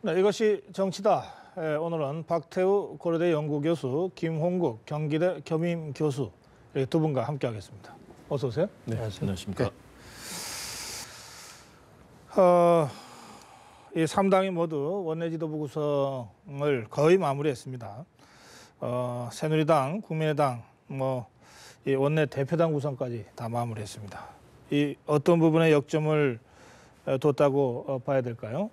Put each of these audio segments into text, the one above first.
네, 이것이 정치다. 오늘은 박태우 고려대 연구교수, 김홍국 경기대 겸임교수 이렇게 두 분과 함께하겠습니다. 어서 오세요. 네, 안녕하십니까. 네. 이 3당이 모두 원내지도부 구성을 거의 마무리했습니다. 새누리당, 국민의당, 이 원내 대표당 구성까지 다 마무리했습니다. 이 어떤 부분에 역점을 뒀다고 봐야 될까요?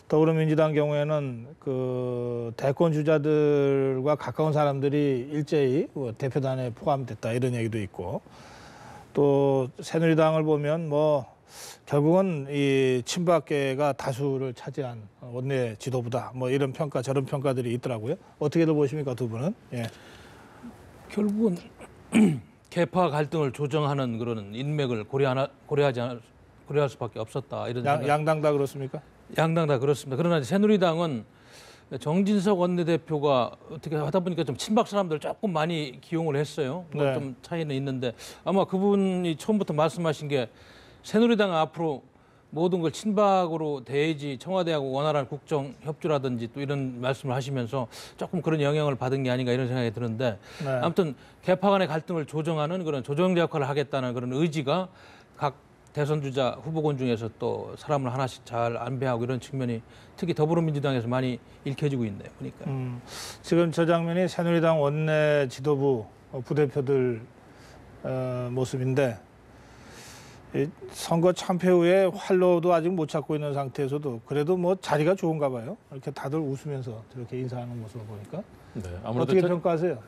더불어민주당 경우에는 그 대권 주자들과 가까운 사람들이 일제히 대표단에 포함됐다 이런 얘기도 있고, 또 새누리당을 보면 결국은 이 친박계가 다수를 차지한 원내 지도부다. 이런 평가 저런 평가들이 있더라고요. 어떻게들 보십니까, 두 분은? 예. 결국은 계파 갈등을 조정하는 그런 인맥을 고려할 수밖에 없었다 이런 생각. 양당 다 그렇습니까? 양당 다 그렇습니다. 그러나 새누리당은 정진석 원내대표가 어떻게 하다 보니까 좀 친박 사람들 조금 많이 기용을 했어요. 네. 좀 차이는 있는데 아마 그분이 처음부터 말씀하신 게 새누리당은 앞으로 모든 걸 친박으로 대해야지 청와대하고 원활한 국정 협조라든지 또 이런 말씀을 하시면서 조금 그런 영향을 받은 게 아닌가 이런 생각이 드는데, 네. 아무튼 계파 간의 갈등을 조정하는 그런 조정자 역할을 하겠다는 그런 의지가 각 대선 주자 후보군 중에서 또 사람을 하나씩 잘 안배하고 이런 측면이 특히 더불어민주당에서 많이 읽혀지고 있네요. 보니까. 지금 저 장면이 새누리당 원내 지도부 부대표들 모습인데, 이 선거 참패 후에 활로도 아직 못 찾고 있는 상태에서도 그래도 자리가 좋은가 봐요. 이렇게 다들 웃으면서 저렇게 인사하는 모습을 보니까. 네, 어떻게 평가하세요?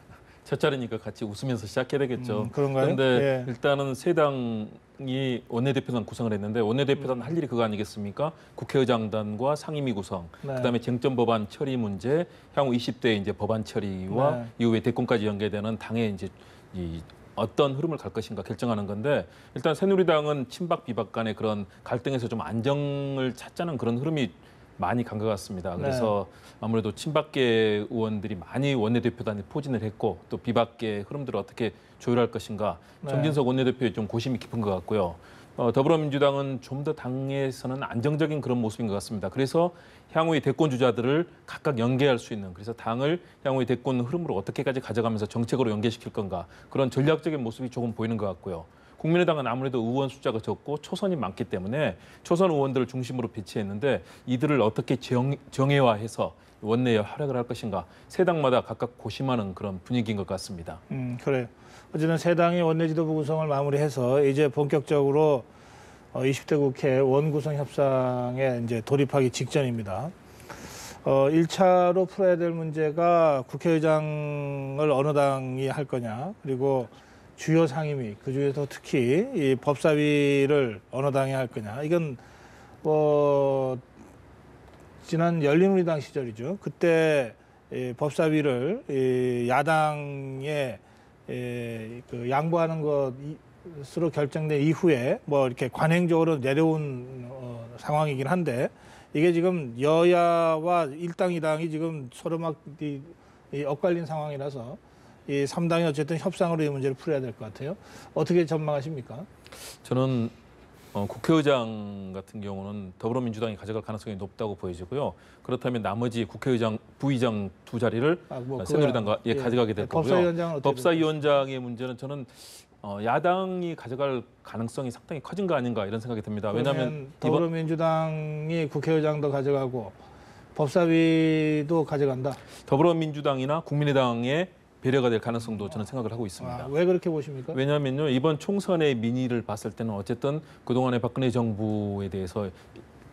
첫 자리니까 같이 웃으면서 시작해야 되겠죠. 그런가요? 그런데 예. 일단은 세 당이 원내대표단 구성을 했는데 원내대표단 할 일이 그거 아니겠습니까? 국회의장단과 상임위 구성, 네. 그다음에 쟁점 법안 처리 문제, 향후 20대 이제 법안 처리와 네. 이후에 대권까지 연계되는 당의 이제 이 어떤 흐름을 갈 것인가 결정하는 건데, 일단 새누리당은 친박 비박 간의 그런 갈등에서 좀 안정을 찾자는 그런 흐름이 많이 간 것 같습니다. 그래서 아무래도 친박계 의원들이 많이 원내대표단에 포진을 했고, 또 비박계 흐름들을 어떻게 조율할 것인가, 네. 정진석 원내대표의 좀 고심이 깊은 것 같고요. 더불어민주당은 좀 더 당에서는 안정적인 그런 모습인 것 같습니다. 그래서 향후의 대권 주자들을 각각 연계할 수 있는, 그래서 당을 향후의 대권 흐름으로 어떻게까지 가져가면서 정책으로 연계시킬 건가, 그런 전략적인 모습이 조금 보이는 것 같고요. 국민의당은 아무래도 의원 숫자가 적고 초선이 많기 때문에 초선 의원들을 중심으로 배치했는데, 이들을 어떻게 정예화해서 원내에 활약을 할 것인가, 세 당마다 각각 고심하는 그런 분위기인 것 같습니다. 그래요. 어쨌든 세 당이 원내 지도부 구성을 마무리해서 이제 본격적으로 20대 국회 원구성 협상에 이제 돌입하기 직전입니다. 1차로 풀어야 될 문제가 국회의장을 어느 당이 할 거냐, 그리고 주요 상임위, 그중에서 특히 이 법사위를 어느 당이 할 거냐. 이건 지난 열린우리당 시절이죠. 그때 법사위를 야당에 그 양보하는 것으로 결정된 이후에 이렇게 관행적으로 내려온 상황이긴 한데, 이게 지금 여야와 1당, 2당이 지금 서로 막 엇갈린 상황이라서 이 3당이 어쨌든 협상으로 이 문제를 풀어야 될 것 같아요. 어떻게 전망하십니까? 저는 국회의장 같은 경우는 더불어민주당이 가져갈 가능성이 높다고 보여지고요. 그렇다면 나머지 국회의장, 부의장 두 자리를 새누리당가 가져가게 될 거고요. 법사위원장은 법사위원장의 문제는 저는 야당이 가져갈 가능성이 상당히 커진 거 아닌가 이런 생각이 듭니다. 왜냐하면 더불어민주당이 국회의장도 가져가고 법사위도 가져간다. 더불어민주당이나 국민의당의 배려가 될 가능성도 저는 생각을 하고 있습니다. 왜 그렇게 보십니까? 왜냐하면요, 이번 총선의 민의를 봤을 때는 어쨌든 그동안의 박근혜 정부에 대해서,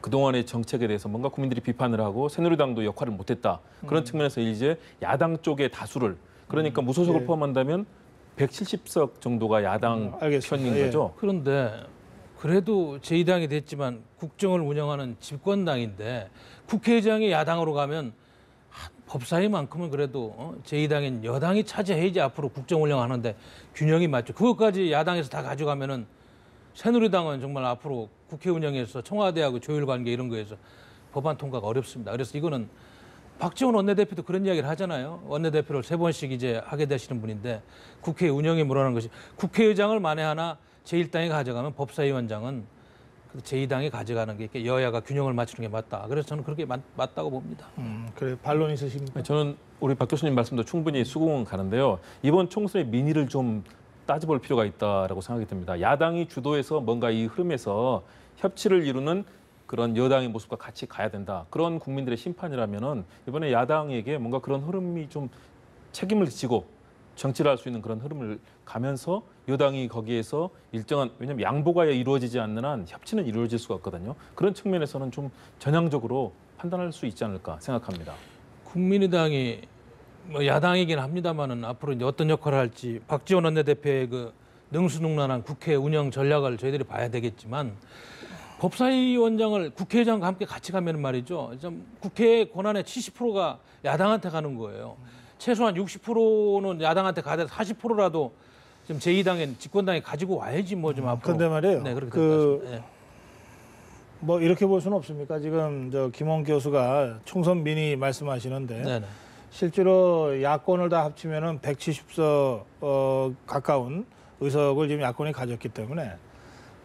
그동안의 정책에 대해서 뭔가 국민들이 비판을 하고 새누리당도 역할을 못했다. 그런 측면에서 이제 야당 쪽의 다수를, 그러니까 무소속을 포함한다면 170석 정도가 야당 편인 거죠. 그런데 그래도 제2당이 됐지만 국정을 운영하는 집권당인데 국회의장이 야당으로 가면 법사위만큼은 그래도 제2당인 여당이 차지해야지 앞으로 국정 운영하는데 균형이 맞죠. 그것까지 야당에서 다 가져가면은 새누리당은 정말 앞으로 국회 운영에서 청와대하고 조율 관계 이런 거에서 법안 통과가 어렵습니다. 그래서 이거는 박지원 원내대표도 그런 이야기를 하잖아요. 원내대표를 3번씩 이제 하게 되시는 분인데 국회 운영에 물어나는 것이, 국회의장을 만에 하나 제1당이 가져가면 법사위원장은 제2당이 가져가는 게 이렇게 여야가 균형을 맞추는 게 맞다. 그래서 저는 그렇게 맞다고 봅니다. 그래 반론 있으십니까? 저는 우리 박 교수님 말씀도 충분히 수긍은 가는데요. 이번 총선의 민의를 좀 따져볼 필요가 있다라고 생각이 듭니다. 야당이 주도해서 뭔가 이 흐름에서 협치를 이루는 그런 여당의 모습과 같이 가야 된다. 그런 국민들의 심판이라면은 이번에 야당에게 뭔가 그런 흐름이 좀 책임을 지고 정치를 할 수 있는 그런 흐름을 가면서 여당이 거기에서 일정한 왜냐하면 양보가 이루어지지 않는 한 협치는 이루어질 수가 없거든요. 그런 측면에서는 좀 전향적으로 판단할 수 있지 않을까 생각합니다. 국민의당이 뭐 야당이긴 합니다만은 앞으로 이제 어떤 역할을 할지 박지원 원내대표의 그 능수능란한 국회 운영 전략을 저희들이 봐야 되겠지만 법사위원장을 국회의장과 함께 같이 가면 말이죠. 좀 국회 권한의 70%가 야당한테 가는 거예요. 최소한 60%는 야당한테 가야 40%라도 좀 제2당엔 집권당이 가지고 와야지 뭐 좀 앞으로. 근데 말이에요. 네, 그렇게 그 뭐 이렇게 볼 수는 없습니까? 지금 저 김원 교수가 총선 민의 말씀하시는데 네네. 실제로 야권을 다 합치면은 170석 가까운 의석을 지금 야권이 가졌기 때문에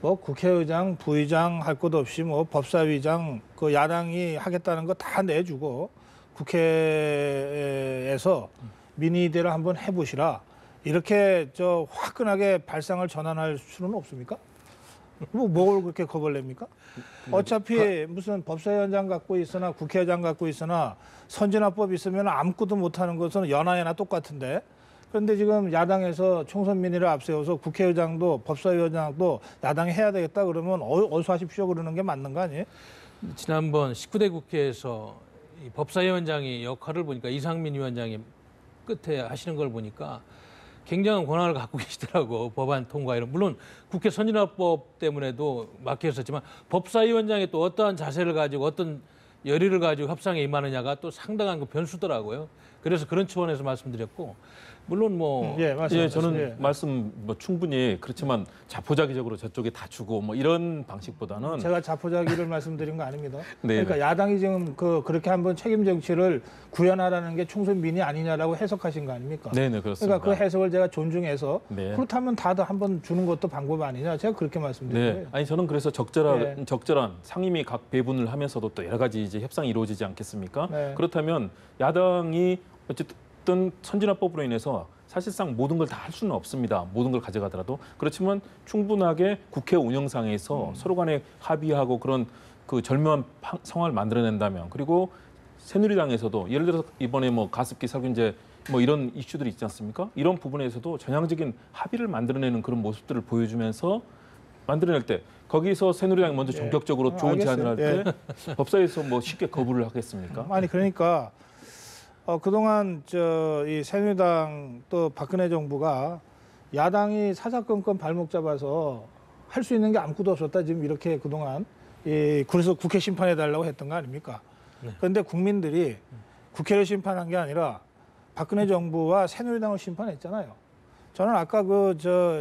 뭐 국회의장, 부의장 할 것 없이 뭐 법사위장 그 야당이 하겠다는 거 다 내주고 국회에서 민의대로 한번 해보시라 이렇게 저 화끈하게 발상을 전환할 수는 없습니까? 뭐 뭘 그렇게 겁을 냅니까? 어차피 무슨 법사위원장 갖고 있으나 국회의장 갖고 있으나 선진화법 있으면 아무것도 못하는 것은 연하에나 똑같은데 그런데 지금 야당에서 총선 민의를 앞세워서 국회의장도 법사위원장도 야당이 해야 되겠다 그러면 어서 하십시오 그러는 게 맞는 거 아니에요? 지난번 19대 국회에서 이 법사위원장이 역할을 보니까 이상민 위원장이 끝에 하시는 걸 보니까 굉장한 권한을 갖고 계시더라고. 법안 통과 이런. 물론 국회 선진화법 때문에도 막혔었지만 법사위원장이 또 어떠한 자세를 가지고 어떤 열의를 가지고 협상에 임하느냐가 또 상당한 그 변수더라고요. 그래서 그런 차원에서 말씀드렸고 물론 뭐 예, 맞습니다. 예, 저는 예. 말씀 뭐 충분히 그렇지만 자포자기적으로 저쪽에 다 주고 뭐 이런 방식보다는 제가 자포자기를 말씀드린 거 아닙니다. 네. 그러니까 야당이 지금 그렇게 한번 책임 정치를 구현하라는 게 총선 민의 아니냐라고 해석하신 거 아닙니까? 네네 그렇습니다. 그러니까 그 해석을 제가 존중해서 네. 그렇다면 다들 한번 주는 것도 방법 아니냐 제가 그렇게 말씀드린 네, 거예요. 아니 저는 그래서 적절한 상임위 각 배분을 하면서도 또 여러 가지 이제 협상이 이루어지지 않겠습니까? 네. 그렇다면 야당이 어쨌든 선진화법으로 인해서 사실상 모든 걸 다 할 수는 없습니다. 모든 걸 가져가더라도 그렇지만 충분하게 국회 운영상에서 서로 간에 합의하고 그런 그 절묘한 상황을 만들어낸다면 그리고 새누리당에서도 예를 들어서 이번에 뭐 가습기 살균제 뭐 이런 이슈들이 있지 않습니까? 이런 부분에서도 전향적인 합의를 만들어내는 그런 모습들을 보여주면서 만들어낼 때 거기서 새누리당이 먼저 예. 전격적으로 좋은 알겠어요. 제안을 할 때 법사위에서 뭐 쉽게 거부를 하겠습니까? 아니 그러니까 그동안 이 새누리당 또 박근혜 정부가 야당이 사사건건 발목 잡아서 할 수 있는 게 아무것도 없었다 지금 이렇게 그동안 그래서 국회 심판해 달라고 했던 거 아닙니까? 그런데 국민들이 국회를 심판한 게 아니라 박근혜 정부와 새누리당을 심판했잖아요. 저는 아까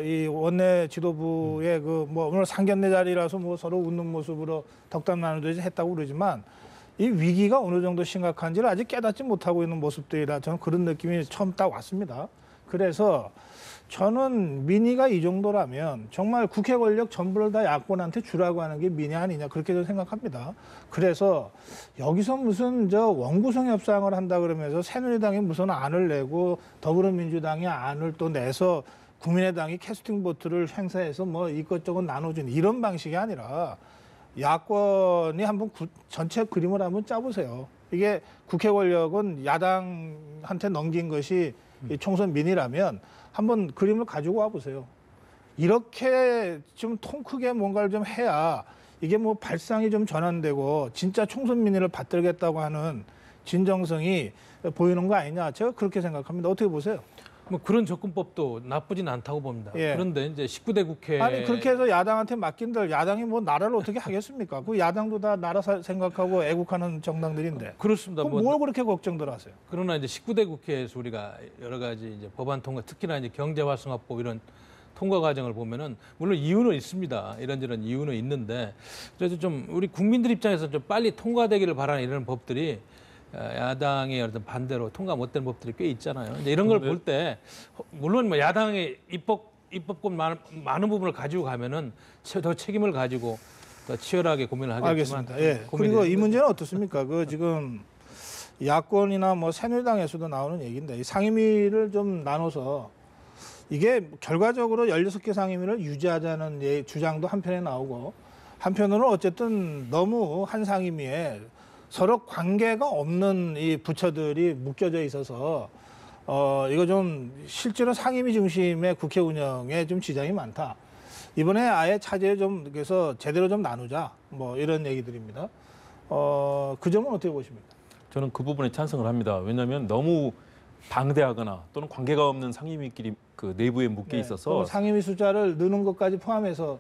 이 원내 지도부의 뭐 오늘 상견례 자리라서 뭐 서로 웃는 모습으로 덕담 나누듯이 했다고 그러지만 이 위기가 어느 정도 심각한지를 아직 깨닫지 못하고 있는 모습들이라 저는 그런 느낌이 처음 딱 왔습니다. 그래서 저는 민의가 이 정도라면 정말 국회 권력 전부를 다 야권한테 주라고 하는 게 민의 아니냐 그렇게 저는 생각합니다. 그래서 여기서 무슨 원구성 협상을 한다 그러면서 새누리당이 무슨 안을 내고 더불어민주당이 안을 또 내서 국민의당이 캐스팅 보트를 행사해서 뭐 이것저것 나눠주는 이런 방식이 아니라 야권이 한번 전체 그림을 한번 짜보세요. 이게 국회 권력은 야당한테 넘긴 것이 이 총선 민의라면 한번 그림을 가지고 와보세요. 이렇게 좀 통 크게 뭔가를 좀 해야 이게 뭐 발상이 좀 전환되고 진짜 총선 민의를 받들겠다고 하는 진정성이 보이는 거 아니냐. 제가 그렇게 생각합니다. 어떻게 보세요? 뭐 그런 접근법도 나쁘진 않다고 봅니다. 예. 그런데 이제 19대 국회 아니 그렇게 해서 야당한테 맡긴들 야당이 뭐 나라를 어떻게 하겠습니까? 그 야당도 다 나라 생각하고 애국하는 정당들인데. 그렇습니다. 그럼 뭘 그렇게 걱정들 하세요? 그러나 이제 19대 국회에서 우리가 여러 가지 이제 법안 통과, 특히나 이제 경제활성화법 이런 통과 과정을 보면은 물론 이유는 있습니다. 이런저런 이유는 있는데 그래서 좀 우리 국민들 입장에서 좀 빨리 통과되기를 바라는 이런 법들이 야당의 어떤 반대로 통과 못된 법들이 꽤 있잖아요. 이제 이런 걸 볼 때 물론 뭐 야당의 입법권 많은 부분을 가지고 가면은 더 책임을 가지고 더 치열하게 고민을 하겠지만 알겠습니다. 예. 고민이 그리고 이 되는 문제는 어떻습니까? 그 지금 야권이나 뭐 새누리당에서도 나오는 얘기인데 이 상임위를 좀 나눠서 이게 결과적으로 16개 상임위를 유지하자는 주장도 한편에 나오고 한편으로는 어쨌든 너무 한 상임위에 서로 관계가 없는 이 부처들이 묶여져 있어서 이거 좀 실제로 상임위 중심의 국회 운영에 좀 지장이 많다. 이번에 아예 차제에 좀 그래서 제대로 좀 나누자. 뭐 이런 얘기들입니다. 그 점은 어떻게 보십니까? 저는 그 부분에 찬성을 합니다. 왜냐하면 너무 방대하거나 또는 관계가 없는 상임위끼리 그 내부에 묶여 있어서 그럼 상임위 숫자를 느는 것까지 포함해서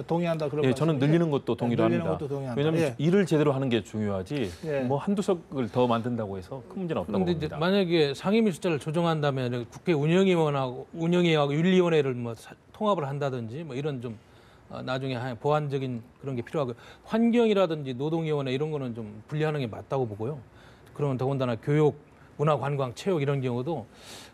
동의한다 그런 예, 말씀이죠? 저는 늘리는 것도 동의를 늘리는 합니다. 것도 동의한다. 왜냐하면 예. 일을 제대로 하는 게 중요하지 예. 뭐 한두 석을 더 만든다고 해서 큰 문제는 없다고 그런데 이제 봅니다. 만약에 상임위 숫자를 조정한다면 국회 운영위원하고 윤리위원회를 뭐 통합을 한다든지 뭐 이런 좀 나중에 보완적인 그런 게 필요하고 환경이라든지 노동위원회 이런 거는 좀 분리하는 게 맞다고 보고요. 그러면 더군다나 교육, 문화관광, 체육 이런 경우도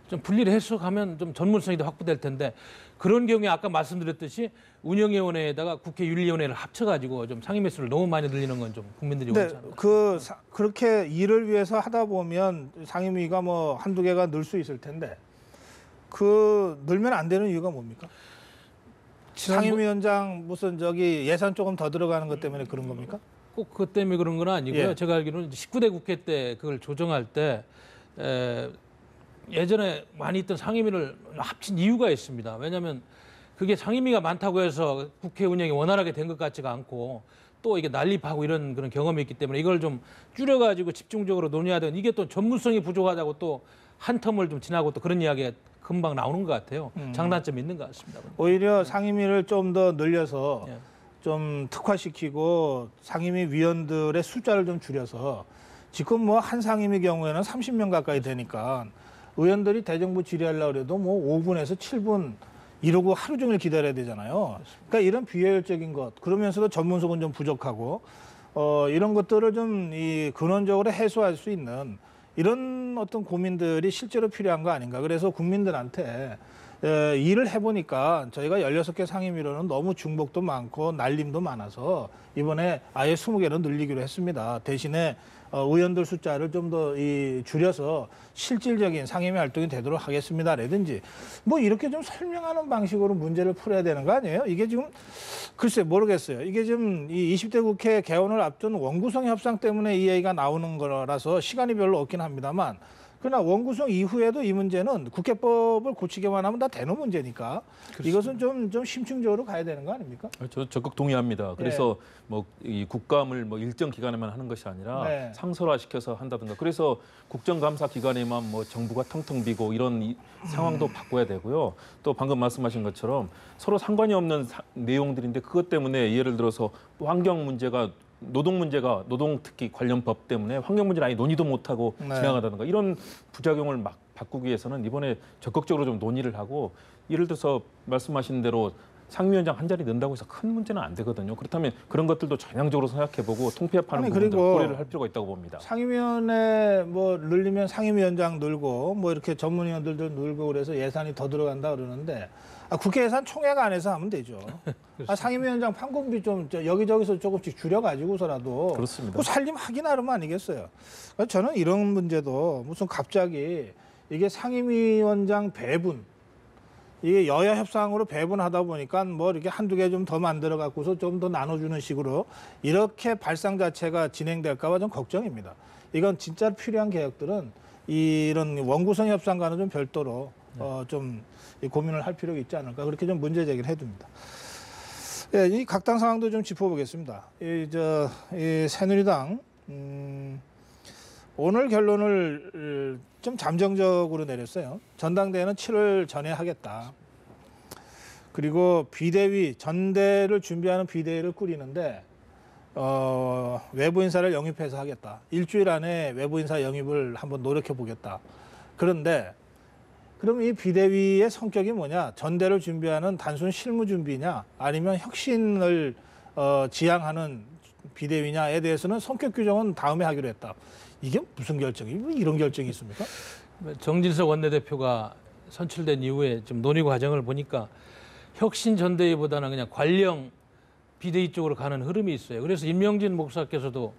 좀 분리를 해서 가면 좀 전문성이 더 확보될 텐데 그런 경우에 아까 말씀드렸듯이 운영위원회에다가 국회 윤리위원회를 합쳐가지고 좀 상임위 수를 너무 많이 늘리는 건 좀 국민들이 원치 근데 않을까. 그렇게 일을 위해서 하다 보면 상임위가 뭐 한두 개가 늘 수 있을 텐데 그 늘면 안 되는 이유가 뭡니까? 상임위원장 무슨 예산 조금 더 들어가는 것 때문에 그런 겁니까? 꼭 그것 때문에 그런 건 아니고요. 예. 제가 알기로는 19대 국회 때 그걸 조정할 때 예전에 많이 있던 상임위를 합친 이유가 있습니다. 왜냐하면 그게 상임위가 많다고 해서 국회 운영이 원활하게 된 것 같지가 않고 또 이게 난립하고 이런 그런 경험이 있기 때문에 이걸 좀 줄여가지고 집중적으로 논의해야 되는 이게 또 전문성이 부족하다고 또 한 텀을 좀 지나고 또 그런 이야기가 금방 나오는 것 같아요. 장단점이 있는 것 같습니다. 오히려 상임위를 좀 더 늘려서 예. 좀 특화시키고 상임위 위원들의 숫자를 좀 줄여서 지금 뭐 한 상임위 경우에는 30명 가까이 되니까 의원들이 대정부 질의하려고 해도 뭐 5분에서 7분 이러고 하루 종일 기다려야 되잖아요. 그러니까 이런 비효율적인 것 그러면서도 전문성은 좀 부족하고 이런 것들을 좀 근원적으로 해소할 수 있는 이런 어떤 고민들이 실제로 필요한 거 아닌가. 그래서 국민들한테 일을 해보니까 저희가 16개 상임위로는 너무 중복도 많고 날림도 많아서 이번에 아예 20개로 늘리기로 했습니다. 대신에 의원들 숫자를 좀 더 줄여서 실질적인 상임위 활동이 되도록 하겠습니다라든지 뭐 이렇게 좀 설명하는 방식으로 문제를 풀어야 되는 거 아니에요? 이게 지금 글쎄 모르겠어요. 이게 지금 이 20대 국회 개원을 앞둔 원구성 협상 때문에 이 얘기가 나오는 거라서 시간이 별로 없긴 합니다만 그러나 원구성 이후에도 이 문제는 국회법을 고치기만 하면 다 되는 문제니까 이것은 좀 심층적으로 가야 되는 거 아닙니까? 저 적극 동의합니다. 그래서 뭐 이 국감을 뭐 일정 기간에만 하는 것이 아니라 네. 상설화시켜서 한다든가. 그래서 국정감사 기간에만 뭐 정부가 텅텅 비고 이런 상황도 바꿔야 되고요. 또 방금 말씀하신 것처럼 서로 상관이 없는 내용들인데 그것 때문에 예를 들어서 환경 문제가 노동 문제가 노동 특히 관련 법 때문에 환경 문제를 아예 논의도 못하고 네. 지나가다든가 이런 부작용을 막 바꾸기 위해서는 이번에 적극적으로 좀 논의를 하고 예를 들어서 말씀하신 대로 상임위원장 한 자리 넣는다고 해서 큰 문제는 안 되거든요. 그렇다면 그런 것들도 전향적으로 생각해보고 통폐합하는 부분들 고려를 할 필요가 있다고 봅니다. 상임위원회 뭐 늘리면 상임위원장 늘고 뭐 이렇게 전문위원들도 늘고 그래서 예산이 더 들어간다 그러는데 국회 예산 총액 안에서 하면 되죠. 상임위원장 판공비 좀 여기저기서 조금씩 줄여가지고서라도 그렇습니다. 그 살림하기 나름 아니겠어요. 저는 이런 문제도 무슨 갑자기 이게 상임위원장 배분 이게 여야 협상으로 배분하다 보니까 뭐 이렇게 한두 개 좀 더 만들어 갖고서 좀 더 나눠주는 식으로 이렇게 발상 자체가 진행될까 봐 좀 걱정입니다. 이건 진짜 필요한 개혁들은 이런 원구성 협상과는 좀 별도로 좀 고민을 할 필요가 있지 않을까 그렇게 좀 문제 제기를 해둡니다. 예, 이 각 당 상황도 좀 짚어보겠습니다. 이 새누리당 오늘 결론을 좀 잠정적으로 내렸어요. 전당대회는 7월 전에 하겠다. 그리고 비대위, 전대를 준비하는 비대위를 꾸리는데 외부 인사를 영입해서 하겠다. 일주일 안에 외부 인사 영입을 한번 노력해 보겠다. 그런데 그럼 이 비대위의 성격이 뭐냐? 전대를 준비하는 단순 실무 준비냐? 아니면 혁신을 지향하는 비대위냐에 대해서는 성격 규정은 다음에 하기로 했다. 이게 무슨 결정이 뭐 이런 결정이 있습니까? 정진석 원내대표가 선출된 이후에 좀 논의 과정을 보니까 혁신 전대위보다는 그냥 관령 비대위 쪽으로 가는 흐름이 있어요. 그래서 임명진 목사께서도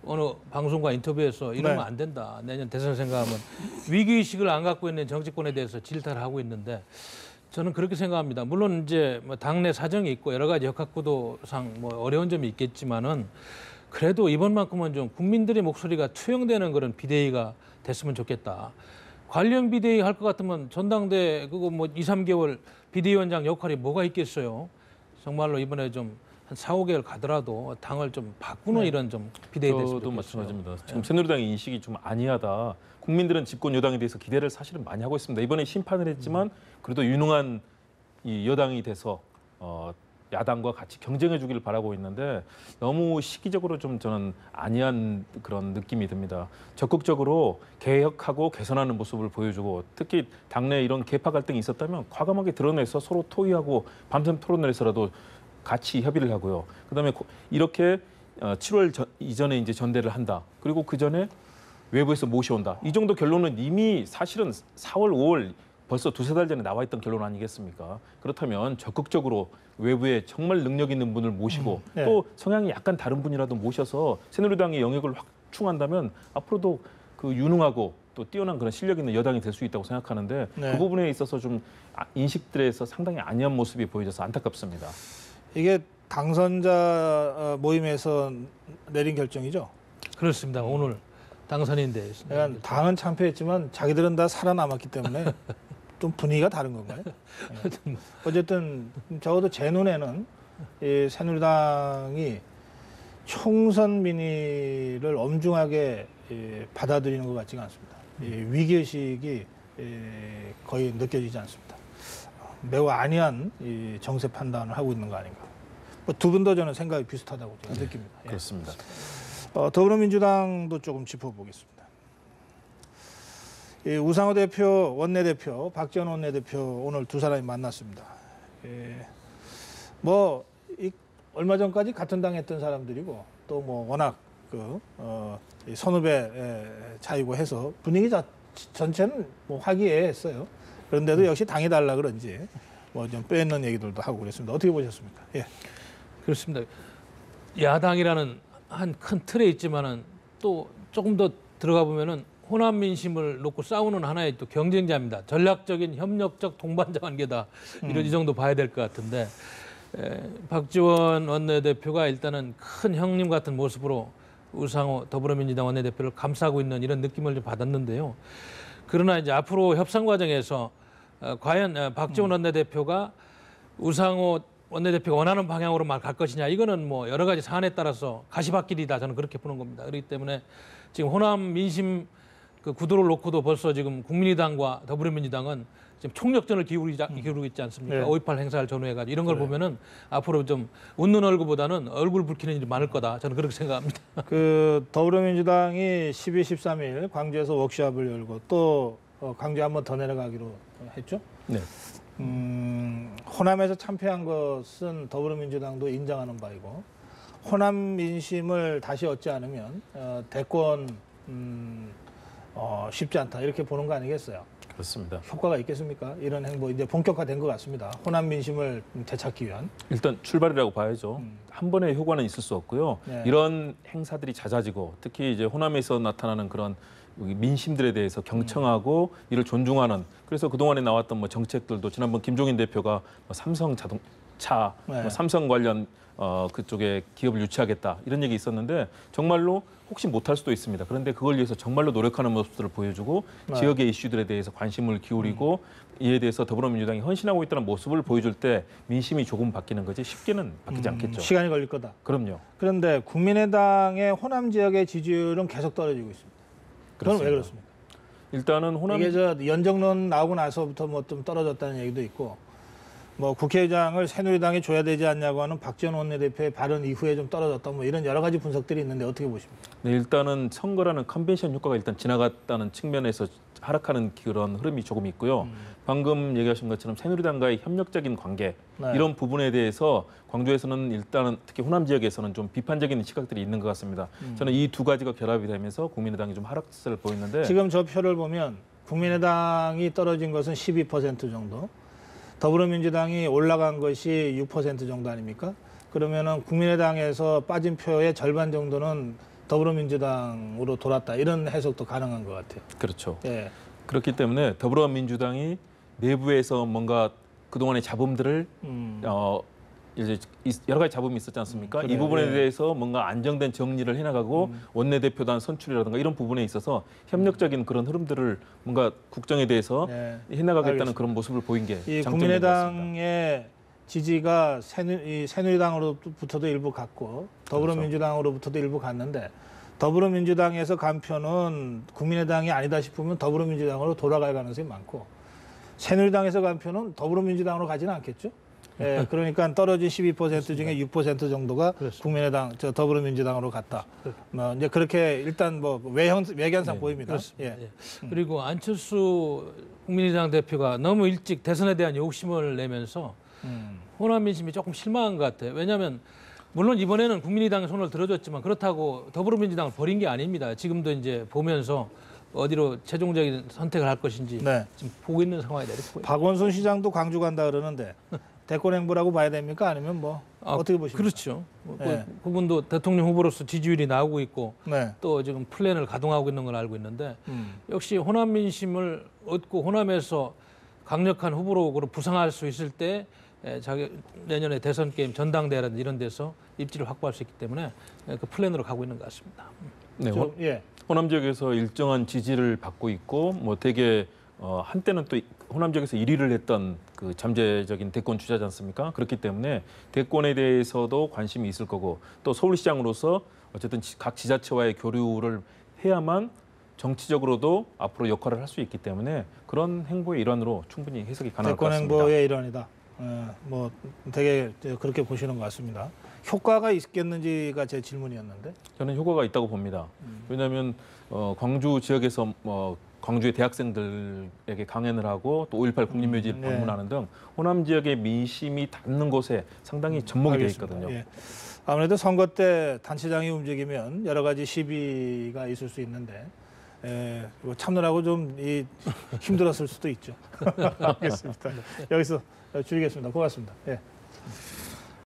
어느 방송과 인터뷰에서 이러면 네. 안 된다. 내년 대선 생각하면 위기의식을 안 갖고 있는 정치권에 대해서 질타를 하고 있는데 저는 그렇게 생각합니다. 물론 이제 뭐 당내 사정이 있고 여러 가지 역학구도상 뭐 어려운 점이 있겠지만은 그래도 이번만큼은 좀 국민들의 목소리가 투영되는 그런 비대위가 됐으면 좋겠다. 관련 비대위 할 것 같으면 전당대 그거 뭐 2, 3개월 비대위원장 역할이 뭐가 있겠어요. 정말로 이번에 좀 한 4, 5개월 가더라도 당을 좀 바꾸는 이런 좀 비대위 됐으면 저도 좋겠어요. 마찬가지입니다. 지금 새누리당의 인식이 좀 아니하다. 국민들은 집권 여당에 대해서 기대를 사실은 많이 하고 있습니다. 이번에 심판을 했지만 그래도 유능한 이 여당이 돼서 야당과 같이 경쟁해 주기를 바라고 있는데 너무 시기적으로 좀 저는 아니한 그런 느낌이 듭니다. 적극적으로 개혁하고 개선하는 모습을 보여주고 특히 당내 이런 계파 갈등이 있었다면 과감하게 드러내서 서로 토의하고 밤샘 토론을 해서라도 같이 협의를 하고요. 그다음에 이렇게 7월 이전에 이제 전대를 한다. 그리고 그 전에 외부에서 모셔온다. 이 정도 결론은 이미 사실은 4월, 5월 벌써 두세 달 전에 나와 있던 결론 아니겠습니까? 그렇다면 적극적으로 외부에 정말 능력 있는 분을 모시고 네. 또 성향이 약간 다른 분이라도 모셔서 새누리당의 영역을 확충한다면 앞으로도 그 유능하고 또 뛰어난 그런 실력 있는 여당이 될 수 있다고 생각하는데 네. 그 부분에 있어서 좀 인식들에서 상당히 아니한 모습이 보여져서 안타깝습니다. 이게 당선자 모임에서 내린 결정이죠. 그렇습니다. 오늘 당선인데 그러니까 당은 참패했지만 자기들은 다 살아남았기 때문에 좀 분위기가 다른 건가요? 네. 어쨌든 적어도 제 눈에는 이 새누리당이 총선 민의를 엄중하게 받아들이는 것 같지가 않습니다. 위기의식이 거의 느껴지지 않습니다. 매우 안이한 이 정세 판단을 하고 있는 거 아닌가. 두 분 더 저는 생각이 비슷하다고 제가 느낍니다. 예. 그렇습니다. 더불어민주당도 조금 짚어보겠습니다. 우상호 대표, 원내대표, 박지원 원내대표 오늘 두 사람이 만났습니다. 얼마 전까지 같은 당 했던 사람들이고 또 뭐 워낙 선후배 차이고 해서 분위기 전체는 뭐 화기애애했어요. 그런데도 역시 당이 달라 그런지 뭐 좀 빼놓는 얘기들도 하고 그랬습니다. 어떻게 보셨습니까? 예. 그렇습니다. 야당이라는 한 큰 틀에 있지만은 또 조금 더 들어가 보면은 호남 민심을 놓고 싸우는 하나의 또 경쟁자입니다. 전략적인 협력적 동반자 관계다. 이 정도 봐야 될 것 같은데 박지원 원내대표가 일단은 큰 형님 같은 모습으로 우상호 더불어민주당 원내대표를 감싸고 있는 이런 느낌을 좀 받았는데요. 그러나 이제 앞으로 협상 과정에서 과연 박지원 원내대표가 우상호 원내대표가 원하는 방향으로만 갈 것이냐 이거는 뭐 여러 가지 사안에 따라서 가시밭길이다 저는 그렇게 보는 겁니다. 그렇기 때문에 지금 호남 민심 그 구도를 놓고도 벌써 지금 국민의당과 더불어민주당은 지금 총력전을 기울이고 있지 않습니까? 네. 5.18 행사를 전후해가지고 이런 걸 보면은 앞으로 좀 웃는 얼굴보다는 얼굴 붉히는 일이 많을 거다 저는 그렇게 생각합니다. 더불어민주당이 12, 13일 광주에서 워크숍을 열고 또 광주에 한번 더 내려가기로 했죠. 네. 호남에서 참패한 것은 더불어민주당도 인정하는 바이고 호남 민심을 다시 얻지 않으면 대권 쉽지 않다 이렇게 보는 거 아니겠어요? 그렇습니다. 효과가 있겠습니까? 이런 행보 이제 본격화된 것 같습니다. 호남 민심을 되찾기 위한. 일단 출발이라고 봐야죠. 한 번의 효과는 있을 수 없고요. 네. 이런 행사들이 잦아지고 특히 이제 호남에서 나타나는 그런 민심들에 대해서 경청하고 이를 존중하는 그래서 그동안에 나왔던 뭐 정책들도 지난번 김종인 대표가 뭐 삼성 자동차, 네. 뭐 삼성 관련 그쪽에 기업을 유치하겠다 이런 얘기 있었는데 정말로 혹시 못할 수도 있습니다. 그런데 그걸 위해서 정말로 노력하는 모습들을 보여주고 네. 지역의 이슈들에 대해서 관심을 기울이고 이에 대해서 더불어민주당이 헌신하고 있다는 모습을 보여줄 때 민심이 조금 바뀌는 거지 쉽게는 바뀌지 않겠죠. 시간이 걸릴 거다. 그럼요. 그런데 국민의당의 호남 지역의 지지율은 계속 떨어지고 있습니다. 그건 왜 그렇습니까? 일단은 호남 이게 연정론 나오고 나서부터 뭐 좀 떨어졌다는 얘기도 있고 뭐 국회의장을 새누리당이 줘야 되지 않냐고 하는 박지원 원내대표의 발언 이후에 좀 떨어졌다 뭐 이런 여러 가지 분석들이 있는데 어떻게 보십니까? 네, 일단은 선거라는 컨벤션 효과가 일단 지나갔다는 측면에서 하락하는 그런 흐름이 조금 있고요. 방금 얘기하신 것처럼 새누리당과의 협력적인 관계 네. 이런 부분에 대해서 광주에서는 일단은 특히 호남 지역에서는 좀 비판적인 시각들이 있는 것 같습니다. 저는 이 두 가지가 결합이 되면서 국민의당이 좀 하락세를 보이는데 지금 저 표를 보면 국민의당이 떨어진 것은 12% 정도, 더불어민주당이 올라간 것이 6% 정도 아닙니까? 그러면은 국민의당에서 빠진 표의 절반 정도는 더불어민주당으로 돌았다. 이런 해석도 가능한 것 같아요. 그렇죠. 예. 그렇기 때문에 더불어민주당이 내부에서 뭔가 그동안의 잡음들을 이제 여러 가지 잡음이 있었지 않습니까? 그래요. 이 부분에 예. 대해서 뭔가 안정된 정리를 해나가고 원내대표단 선출이라든가 이런 부분에 있어서 협력적인 그런 흐름들을 뭔가 국정에 대해서 예. 해나가겠다는 알겠습니다. 그런 모습을 보인 게 이 장점인 것 같습니다. 국민의당의 지지가 새누리당으로부터도 일부 갔고 더불어민주당으로부터도 일부 갔는데 더불어민주당에서 간 표는 국민의당이 아니다 싶으면 더불어민주당으로 돌아갈 가능성이 많고 새누리당에서 간 표는 더불어민주당으로 가지는 않겠죠. 예, 그러니까 떨어진 12% 중에 6% 정도가 국민의당, 더불어민주당으로 갔다. 뭐 이제 그렇게 일단 뭐 외견상 네, 보입니다. 그렇습니다. 예. 예. 그리고 안철수 국민의당 대표가 너무 일찍 대선에 대한 욕심을 내면서 호남 민심이 조금 실망한 것 같아요. 왜냐하면 물론 이번에는 국민의당에 손을 들어줬지만 그렇다고 더불어민주당을 버린 게 아닙니다. 지금도 이제 보면서 어디로 최종적인 선택을 할 것인지 네. 지금 보고 있는 상황이다 이렇게 보입니다. 박원순 시장도 광주 간다 그러는데 대권 행보라고 봐야 됩니까? 아니면 뭐 어떻게 보십니까? 그렇죠. 네. 그분도 대통령 후보로서 지지율이 나오고 있고 네. 또 지금 플랜을 가동하고 있는 걸 알고 있는데 역시 호남 민심을 얻고 호남에서 강력한 후보로 부상할 수 있을 때 자기 내년에 대선 게임 전당대회라든지 이런 데서 입지를 확보할 수 있기 때문에 그 플랜으로 가고 있는 것 같습니다. 네, 예. 호남 지역에서 일정한 지지를 받고 있고 뭐 되게 한때는 또 호남 지역에서 1위를 했던 그 잠재적인 대권 주자지 않습니까? 그렇기 때문에 대권에 대해서도 관심이 있을 거고 또 서울시장으로서 어쨌든 각 지자체와의 교류를 해야만 정치적으로도 앞으로 역할을 할 수 있기 때문에 그런 행보의 일환으로 충분히 해석이 가능할 것 대권 같습니다. 행보의 일환이다. 뭐 되게 그렇게 보시는 것 같습니다. 효과가 있겠는지가 제 질문이었는데. 저는 효과가 있다고 봅니다. 왜냐하면 광주 지역에서 광주의 대학생들에게 강연을 하고 또 5.18 국립묘지를 네. 방문하는 등 호남 지역의 민심이 닿는 곳에 상당히 접목이 되어 있거든요. 예. 아무래도 선거 때 단체장이 움직이면 여러 가지 시비가 있을 수 있는데 뭐 참느라고 좀 힘들었을 수도 있죠. 알겠습니다. 여기서 줄이겠습니다. 고맙습니다. 예.